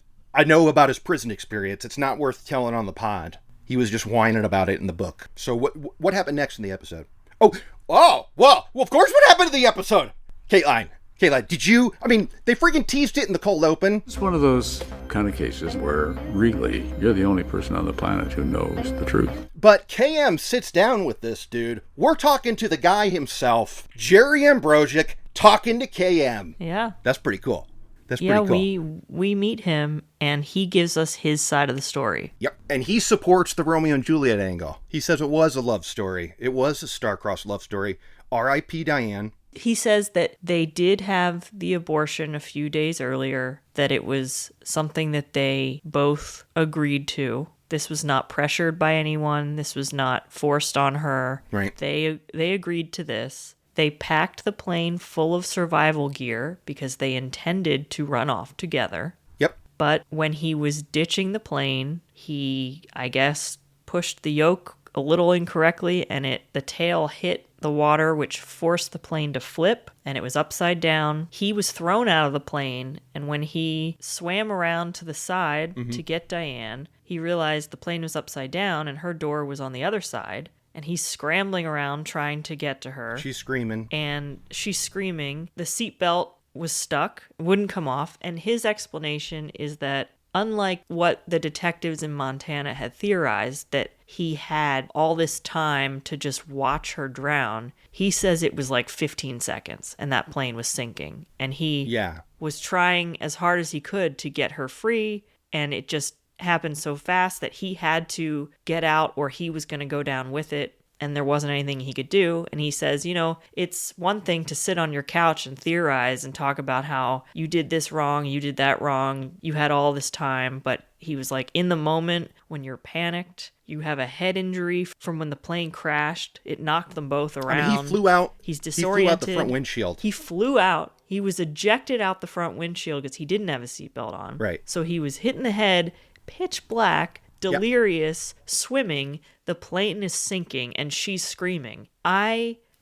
know about his prison experience. It's not worth telling on the pod. He was just whining about it in the book. So what happened next in the episode? Well, of course what happened in the episode? Kateline, did you... I mean, they freaking teased it in the cold open. It's one of those kind of cases where really you're the only person on the planet who knows the truth. But KM sits down with this dude. We're talking to the guy himself, Jerry Ambrozic, talking to KM. Yeah. That's pretty cool. That's pretty cool. We meet him, and he gives us his side of the story. Yep, and he supports the Romeo and Juliet angle. He says it was a love story. It was a star-crossed love story. R.I.P. Diane. He says that they did have the abortion a few days earlier, that it was something that they both agreed to. This was not pressured by anyone. This was not forced on her. Right. They agreed to this. They packed the plane full of survival gear because they intended to run off together. Yep. But when he was ditching the plane, he, I guess, pushed the yoke a little incorrectly, and the tail hit the water, which forced the plane to flip, and it was upside down. He was thrown out of the plane, and when he swam around to the side to get Diane, he realized the plane was upside down and her door was on the other side, and he's scrambling around trying to get to her. She's screaming. And she's screaming. The seatbelt was stuck, wouldn't come off, and his explanation is that unlike what the detectives in Montana had theorized, that he had all this time to just watch her drown, he says it was like 15 seconds and that plane was sinking. And he was trying as hard as he could to get her free, and it just happened so fast that he had to get out or he was going to go down with it. And there wasn't anything he could do. And he says, it's one thing to sit on your couch and theorize and talk about how you did this wrong, you did that wrong, you had all this time. But he was like, in the moment when you're panicked, you have a head injury from when the plane crashed. It knocked them both around. I mean, he flew out. He's disoriented. He flew out the front windshield. He flew out. He was ejected out the front windshield because he didn't have a seatbelt on. Right. So he was hit in the head, pitch black, delirious, swimming. The plane is sinking and she's screaming.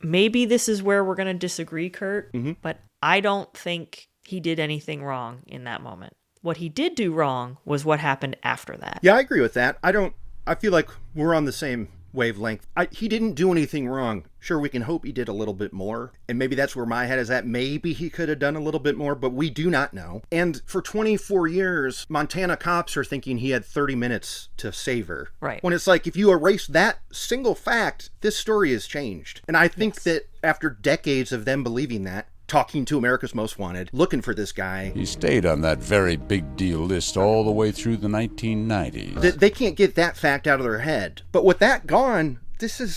Maybe this is where we're going to disagree, Kurt, but I don't think he did anything wrong in that moment. What he did do wrong was what happened after that. Yeah, I agree with that. I feel like we're on the same wavelength. He didn't do anything wrong. Sure, we can hope he did a little bit more. And maybe that's where my head is at. Maybe he could have done a little bit more, but we do not know. And for 24 years, Montana cops are thinking he had 30 minutes to save her. Right. When it's like, if you erase that single fact, this story has changed. And I think that after decades of them believing that, talking to America's Most Wanted, looking for this guy. He stayed on that very big deal list all the way through the 1990s. They can't get that fact out of their head. But with that gone,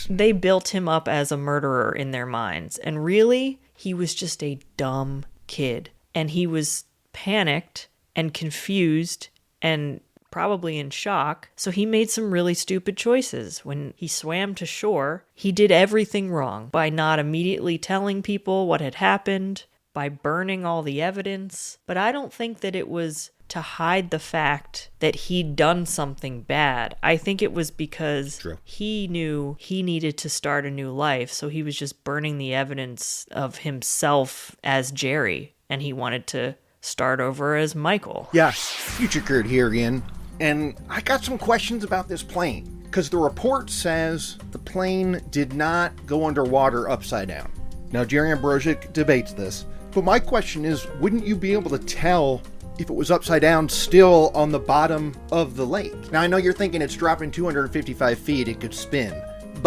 They built him up as a murderer in their minds. And really, he was just a dumb kid. And he was panicked and confused and probably in shock. So he made some really stupid choices. When he swam to shore, he did everything wrong by not immediately telling people what had happened, by burning all the evidence. But I don't think that it was to hide the fact that he'd done something bad. I think it was because he knew he needed to start a new life. So he was just burning the evidence of himself as Jerry. And he wanted to start over as Michael. Yeah, Future Kurt here again. And I got some questions about this plane. Because the report says the plane did not go underwater upside down. Now, Jerry Ambrozic debates this. But my question is, wouldn't you be able to tell if it was upside down still on the bottom of the lake? Now, I know you're thinking it's dropping 255 feet, it could spin.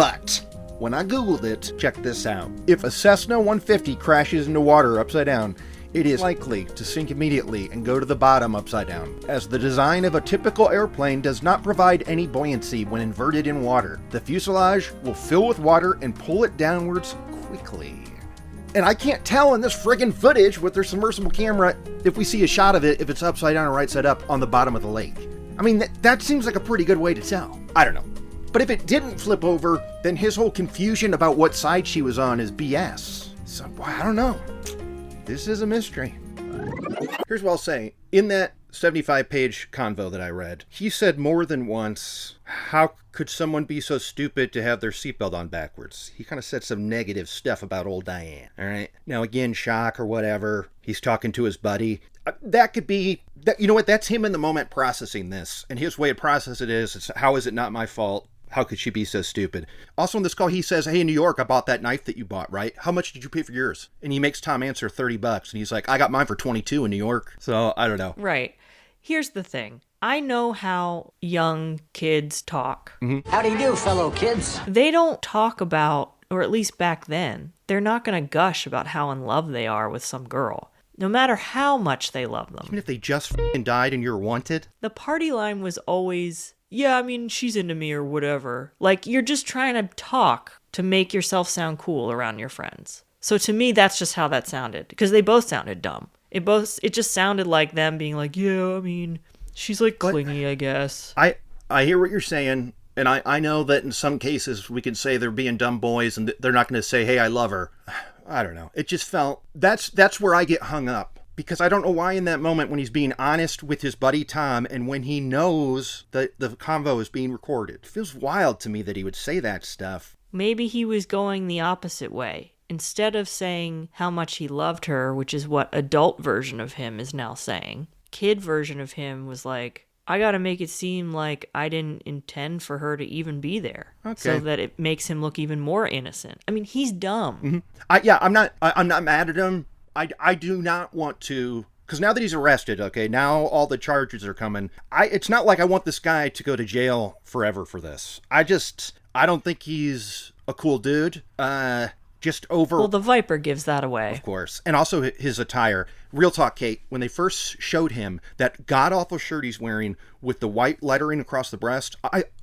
But when I Googled it, check this out. If a Cessna 150 crashes into water upside down, it is likely to sink immediately and go to the bottom upside down, as the design of a typical airplane does not provide any buoyancy when inverted in water. The fuselage will fill with water and pull it downwards quickly. And I can't tell in this friggin' footage with their submersible camera if we see a shot of it, if it's upside down or right side up on the bottom of the lake. I mean, that seems like a pretty good way to tell. I don't know. But if it didn't flip over, then his whole confusion about what side she was on is BS. So, boy, I don't know. This is a mystery. Here's what I'll say. In that 75-page convo that I read, he said more than once, how could someone be so stupid to have their seatbelt on backwards? He kind of said some negative stuff about old Diane. All right. Now, again, shock or whatever. He's talking to his buddy. That could be, you know what? That's him in the moment processing this. And his way of processing it is, how is it not my fault? How could she be so stupid? Also in this call, he says, hey, in New York, I bought that knife that you bought, right? How much did you pay for yours? And he makes Tom answer $30. And he's like, I got mine for $22 in New York. So I don't know. Right. Here's the thing. I know how young kids talk. Mm-hmm. How do you do, fellow kids? They don't talk about, or at least back then, they're not going to gush about how in love they are with some girl, no matter how much they love them. Even if they just died and you're wanted? The party line was always, yeah, I mean, she's into me or whatever. Like, you're just trying to talk to make yourself sound cool around your friends. So to me, that's just how that sounded, because they both sounded dumb. It just sounded like them being like, yeah, I mean, she's like clingy, I guess. I hear what you're saying, and I know that in some cases we can say they're being dumb boys and they're not going to say, hey, I love her. I don't know. It just felt, that's where I get hung up. Because I don't know why in that moment when he's being honest with his buddy Tom and when he knows that the convo is being recorded, it feels wild to me that he would say that stuff. Maybe he was going the opposite way. Instead of saying how much he loved her, which is what adult version of him is now saying, kid version of him was like, I gotta make it seem like I didn't intend for her to even be there. Okay. So that it makes him look even more innocent. I mean, he's dumb. Mm-hmm. I'm not mad at him. I do not want to, because now that he's arrested, okay, now all the charges are coming. It's not like I want this guy to go to jail forever for this. I don't think he's a cool dude. Well, the Viper gives that away. Of course. And also his attire. Real talk, Kate, when they first showed him that god-awful shirt he's wearing with the white lettering across the breast,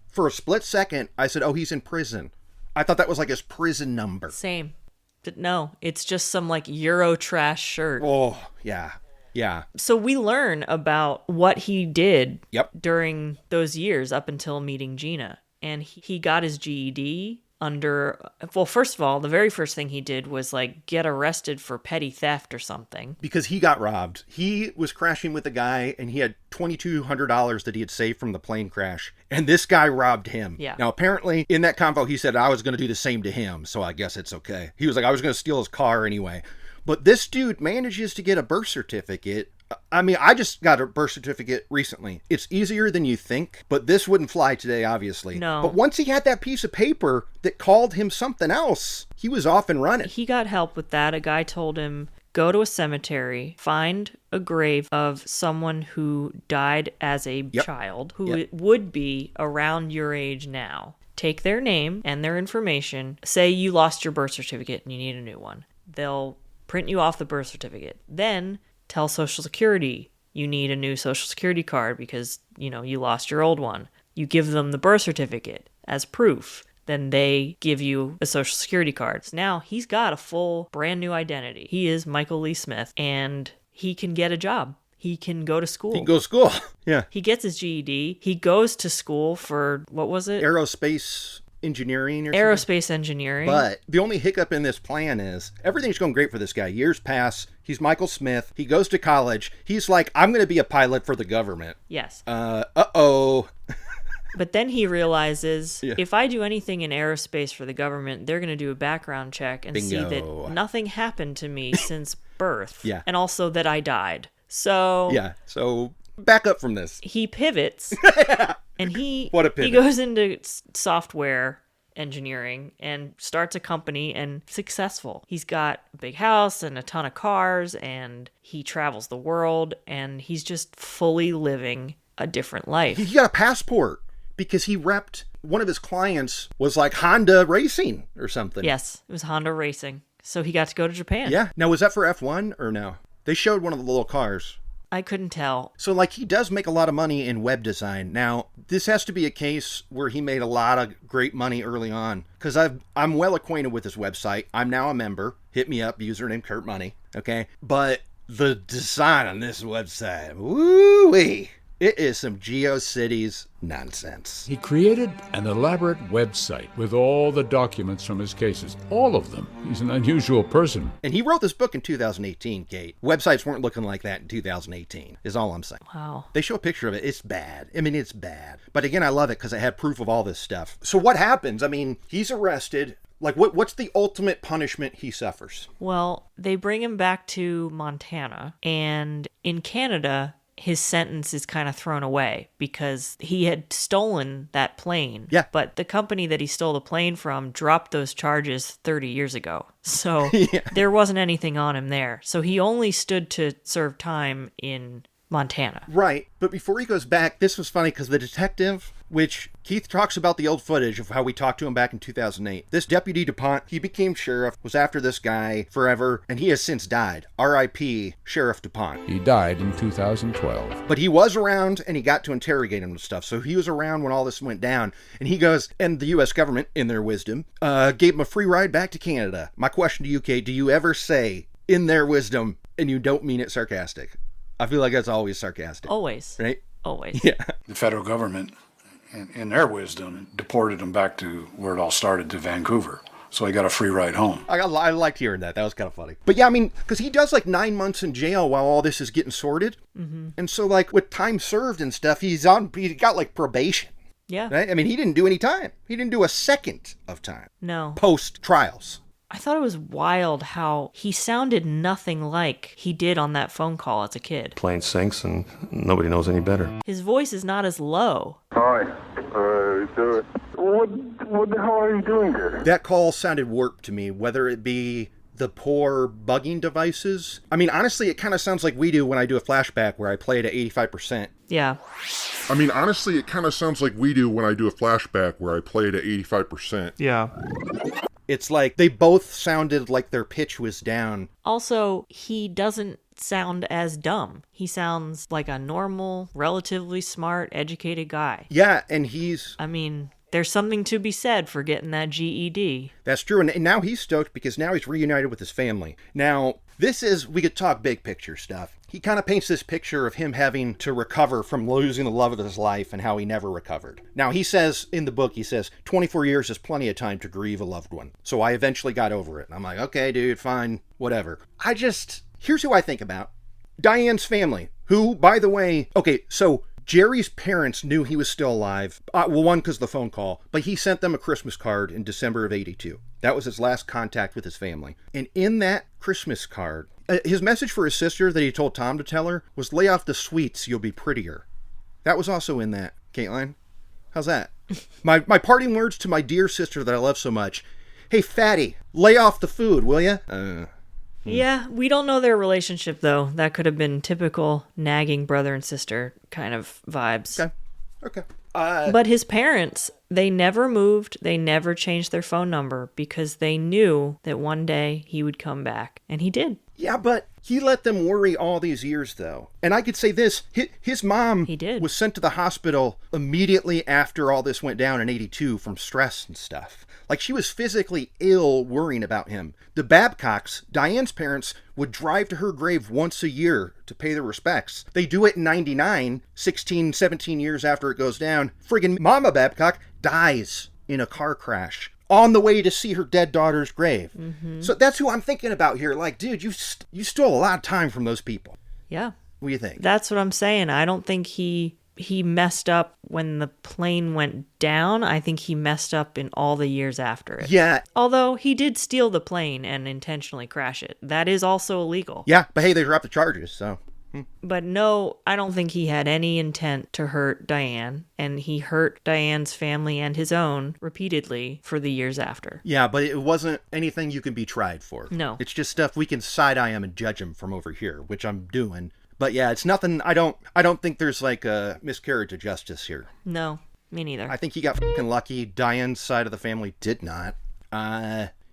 for a split second, I said, oh, he's in prison. I thought that was like his prison number. Same. No, it's just some like Euro trash shirt. Oh, yeah. Yeah. So we learn about what he did during those years up until meeting Gina. And he got his GED first of all, the very first thing he did was like get arrested for petty theft or something. Because he got robbed. He was crashing with a guy and he had $2,200 that he had saved from the plane crash. And this guy robbed him. Yeah. Now, apparently in that convo, he said, I was going to do the same to him. So I guess it's okay. He was like, I was going to steal his car anyway. But this dude manages to get a birth certificate. I mean, I just got a birth certificate recently. It's easier than you think, but this wouldn't fly today, obviously. No. But once he had that piece of paper that called him something else, he was off and running. He got help with that. A guy told him, go to a cemetery, find a grave of someone who died as a child, who would be around your age now. Take their name and their information. Say you lost your birth certificate and you need a new one. They'll print you off the birth certificate. Then tell Social Security you need a new Social Security card because, you lost your old one. You give them the birth certificate as proof. Then they give you a Social Security card. So now he's got a full brand new identity. He is Michael Lee Smith and he can get a job. He can go to school. He can go to school. Yeah. He gets his GED. He goes to school for, what was it? Aerospace engineering or something. Aerospace engineering. But the only hiccup in this plan is everything's going great for this guy. Years pass. He's Michael Smith. He goes to college. He's like, I'm going to be a pilot for the government. Yes. Uh-oh. But then he realizes if I do anything in aerospace for the government, they're going to do a background check and see that nothing happened to me since birth. Yeah. And also that I died. So. Yeah. So back up from this. He pivots. And he goes into software engineering and starts a company and successful. He's got a big house and a ton of cars and he travels the world and he's just fully living a different life. He got a passport because he repped one of his clients was like Honda Racing or something. Yes, it was Honda Racing. So he got to go to Japan. Yeah. Now, was that for F1 or no? They showed one of the little cars. I couldn't tell. So, like, he does make a lot of money in web design. Now, this has to be a case where he made a lot of great money early on. Because I'm well acquainted with his website. I'm now a member. Hit me up, username Kurt Money. Okay? But the design on this website, woo-wee, it is some GeoCities nonsense. He created an elaborate website with all the documents from his cases. All of them. He's an unusual person. And he wrote this book in 2018, Kate. Websites weren't looking like that in 2018, is all I'm saying. Wow. They show a picture of it. It's bad. I mean, it's bad. But again, I love it because it had proof of all this stuff. So what happens? I mean, he's arrested. Like, what's the ultimate punishment he suffers? Well, they bring him back to Montana. And in Canada, his sentence is kind of thrown away because he had stolen that plane. Yeah. But the company that he stole the plane from dropped those charges 30 years ago. So there wasn't anything on him there. So he only stood to serve time in Montana. Right. But before he goes back, this was funny because the detective, which Keith talks about the old footage of how we talked to him back in 2008. This Deputy DuPont, he became sheriff, was after this guy forever, and he has since died. R.I.P. Sheriff DuPont. He died in 2012. But he was around, and he got to interrogate him and stuff. So he was around when all this went down. And he goes, and the U.S. government, in their wisdom, gave him a free ride back to Canada. My question to you, Kate, do you ever say, in their wisdom, and you don't mean it sarcastic? I feel like that's always sarcastic. Always. Right? Always. Yeah. The federal government, in their wisdom, deported him back to where it all started, to Vancouver. So he got a free ride home. I liked hearing that. That was kind of funny. But yeah, I mean, because he does like 9 months in jail while all this is getting sorted. Mm-hmm. And so like with time served and stuff, he got like probation. Yeah. Right? I mean, he didn't do any time. He didn't do a second of time. No. Post trials. I thought it was wild how he sounded nothing like he did on that phone call as a kid. Plane sinks and nobody knows any better. His voice is not as low. Hi. What the hell are you doing there? That call sounded warped to me, whether it be the poor bugging devices. I mean, honestly, it kind of sounds like we do when I do a flashback where I play it at 85%. Yeah. I mean, honestly, it kind of sounds like we do when I do a flashback where I play it at 85%. Yeah. It's like they both sounded like their pitch was down. Also, he doesn't sound as dumb. He sounds like a normal, relatively smart, educated guy. Yeah, and he's... I mean, there's something to be said for getting that GED. That's true, and now he's stoked because now he's reunited with his family. Now, this is, we could talk big picture stuff. He kind of paints this picture of him having to recover from losing the love of his life and how he never recovered. Now, he says, in the book, he says, 24 years is plenty of time to grieve a loved one. So I eventually got over it. And I'm like, okay, dude, fine, whatever. Here's who I think about. Diane's family, who, by the way, okay, so Jerry's parents knew he was still alive. Well, one, because of the phone call, but he sent them a Christmas card in December of 82. That was his last contact with his family. And in that Christmas card, his message for his sister that he told Tom to tell her was, lay off the sweets, you'll be prettier. That was also in that, Kateline. How's that? My parting words to my dear sister that I love so much. Hey, fatty, lay off the food, will ya? Yeah, we don't know their relationship, though. That could have been typical nagging brother and sister kind of vibes. Okay. But his parents, they never moved. They never changed their phone number because they knew that one day he would come back. And he did. Yeah, but he let them worry all these years, though. And I could say this, his mom was sent to the hospital immediately after all this went down in 82 from stress and stuff. Like, she was physically ill worrying about him. The Babcocks, Diane's parents, would drive to her grave once a year to pay their respects. They do it in 99, 16, 17 years after it goes down. Friggin' Mama Babcock dies in a car crash on the way to see her dead daughter's grave. Mm-hmm. So that's who I'm thinking about here. Like, dude, you stole a lot of time from those people. Yeah. What do you think? That's what I'm saying. I don't think he messed up when the plane went down. I think he messed up in all the years after it. Yeah. Although he did steal the plane and intentionally crash it. That is also illegal. Yeah, but hey, they dropped the charges, so... But no, I don't think he had any intent to hurt Diane, and he hurt Diane's family and his own repeatedly for the years after. Yeah, but it wasn't anything you can be tried for. No. It's just stuff we can side-eye him and judge him from over here, which I'm doing. But yeah, it's nothing, I don't think there's like a miscarriage of justice here. No. Me neither. I think he got fucking lucky. Diane's side of the family did not.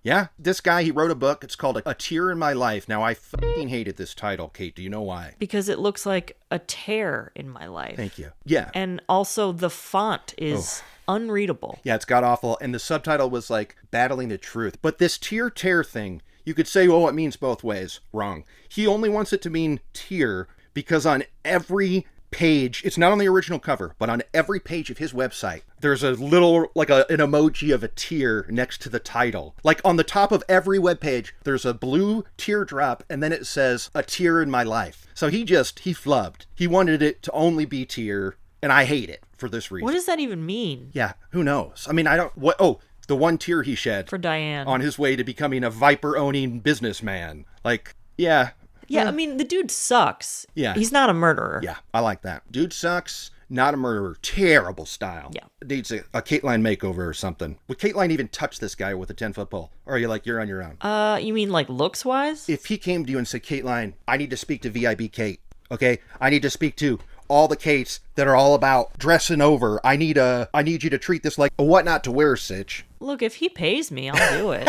Yeah, this guy, he wrote a book. It's called A Tear in My Life. Now, I fucking hated this title, Kate. Do you know why? Because it looks like a tear in my life. Thank you. Yeah. And also the font is unreadable. Yeah, it's god-awful. And the subtitle was like, Battling the Truth. But this tear thing, you could say, oh, it means both ways. Wrong. He only wants it to mean tear because on every page, it's not on the original cover, but on every page of his website, there's a little, like an emoji of a tear next to the title. Like on the top of every webpage, there's a blue teardrop, and then it says, A Tear in My Life. So he flubbed. He wanted it to only be tear, and I hate it for this reason. What does that even mean? Yeah, who knows? I mean, the one tear he shed. For Diane. On his way to becoming a viper-owning businessman. Like, yeah. Yeah, I mean, the dude sucks. Yeah. He's not a murderer. Yeah, I like that. Dude sucks, not a murderer. Terrible style. Yeah. Needs a Kateline makeover or something. Would Kateline even touch this guy with a 10-foot pole? Or are you like, you're on your own? You mean like looks-wise? If he came to you and said, Kateline, I need to speak to VIB Kate, okay? I need to speak to all the Kates that are all about dressing over. I need you to treat this like a what not to wear sitch. Look, if he pays me, I'll do it.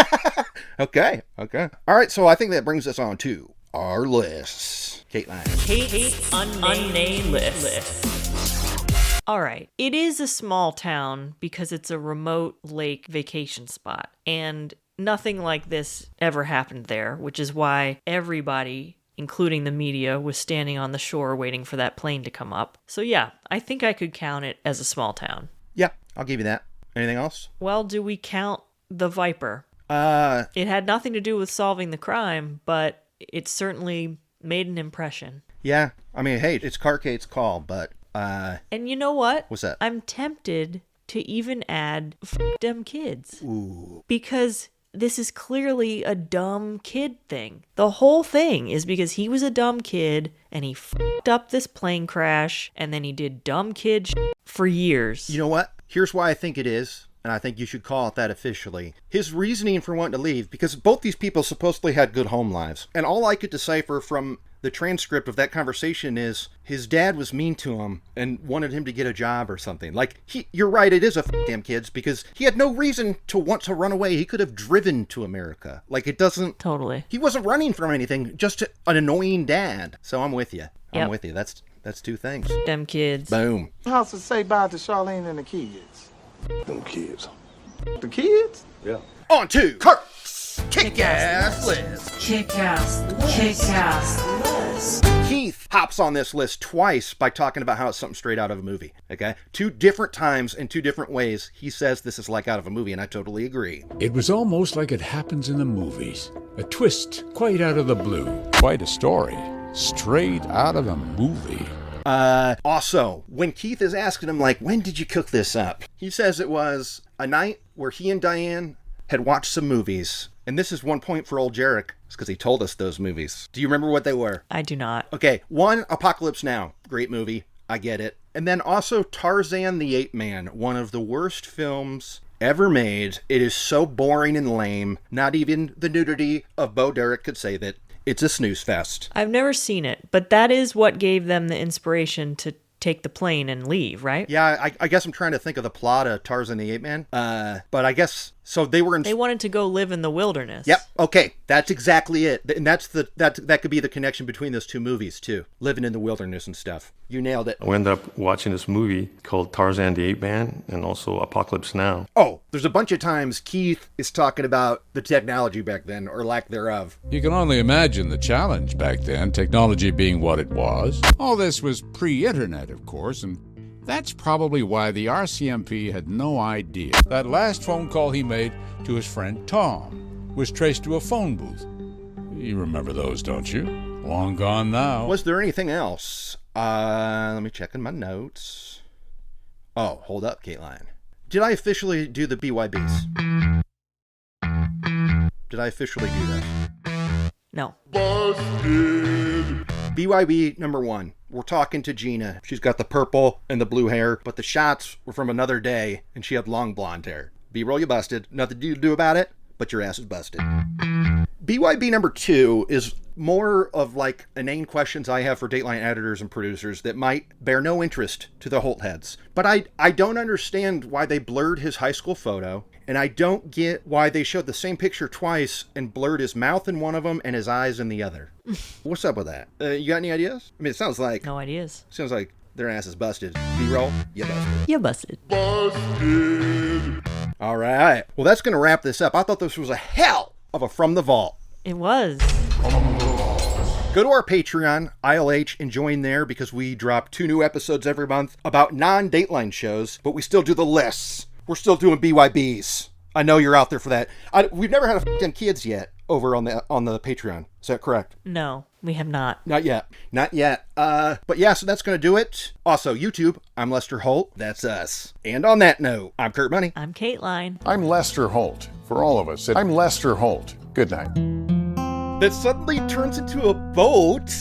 Okay. All right, so I think that brings us on to our lists. Kateline. Kate's unnamed list. All right. It is a small town because it's a remote lake vacation spot. And nothing like this ever happened there, which is why everybody, including the media, was standing on the shore waiting for that plane to come up. So yeah, I think I could count it as a small town. Yeah, I'll give you that. Anything else? Well, do we count the Viper? It had nothing to do with solving the crime, but it certainly made an impression. Yeah, I mean, hey, it's Kate's call, but and you know what? What's that? I'm tempted to even add f*** them kids. Ooh. Because this is clearly a dumb kid thing. The whole thing is because he was a dumb kid and he f***ed up this plane crash and then he did dumb kid for years. You know what? Here's why I think it is. And I think you should call it that officially. His reasoning for wanting to leave, because both these people supposedly had good home lives. And all I could decipher from the transcript of that conversation is his dad was mean to him and wanted him to get a job or something. Like, you're right, it is a damn kids, because he had no reason to want to run away. He could have driven to America. Like, it doesn't... Totally. He wasn't running from anything, just an annoying dad. So I'm with you. I'm with you. That's two things. Them kids. Boom. How's to say bye to Charlene and the kids? Them kids. The kids? Yeah. On to Kirk's Kick-Ass List. Kick-Ass List. Keith hops on this list twice by talking about how it's something straight out of a movie. Okay? 2 different times in 2 different ways, he says this is like out of a movie, and I totally agree. It was almost like it happens in the movies. A twist quite out of the blue. Quite a story. Straight out of a movie. Also, when Keith is asking him, like, when did you cook this up? He says it was a night where he and Diane had watched some movies. And this is 1 point for old Jarek, because he told us those movies. Do you remember what they were? I do not. Okay, 1, Apocalypse Now. Great movie. I get it. And then also Tarzan the Ape Man, one of the worst films ever made. It is so boring and lame. Not even the nudity of Bo Derek could save it. It's a snooze fest. I've never seen it, but that is what gave them the inspiration to take the plane and leave, right? Yeah, I guess I'm trying to think of the plot of Tarzan the Ape Man. But I guess, so they were in... They wanted to go live in the wilderness. Yep, okay, that's exactly it. And that could be the connection between those 2 movies, too. Living in the wilderness and stuff. You nailed it. We ended up watching this movie called Tarzan the Ape Man and also Apocalypse Now. Oh, there's a bunch of times Keith is talking about the technology back then, or lack thereof. You can only imagine the challenge back then, technology being what it was. All this was pre-internet, of course, and that's probably why the RCMP had no idea. That last phone call he made to his friend Tom was traced to a phone booth. You remember those, don't you? Long gone now. Was there anything else? Let me check in my notes. Oh, hold up, Kateline. Did I officially do the BYBs? Did I officially do that? No. Busted! BYB number 1. We're talking to Gina. She's got the purple and the blue hair, but the shots were from another day, and she had long blonde hair. B-roll, you busted. Nothing to do about it, but your ass is busted. BYB number 2 is more of like inane questions I have for Dateline editors and producers that might bear no interest to the Holt heads. But I don't understand why they blurred his high school photo, and I don't get why they showed the same picture twice and blurred his mouth in one of them and his eyes in the other. What's up with that? You got any ideas? I mean, it sounds like... No ideas. Sounds like their ass is busted. B-roll, you busted. You busted. Busted. All right. Well, that's going to wrap this up. I thought this was a hell of a From the Vault. It was. Go to our Patreon, ILH, and join there because we drop 2 new episodes every month about non-Dateline shows, but we still do the lists. We're still doing BYBs. I know you're out there for that. We've never had a f***ing kids yet over on the Patreon. Is that correct? No, we have not. Not yet. Not yet. But yeah, so that's going to do it. Also, YouTube, I'm Lester Holt. That's us. And on that note, I'm Kurt Money. I'm Kateline. I'm Lester Holt. For all of us, I'm Lester Holt. Good night. That suddenly turns into a boat.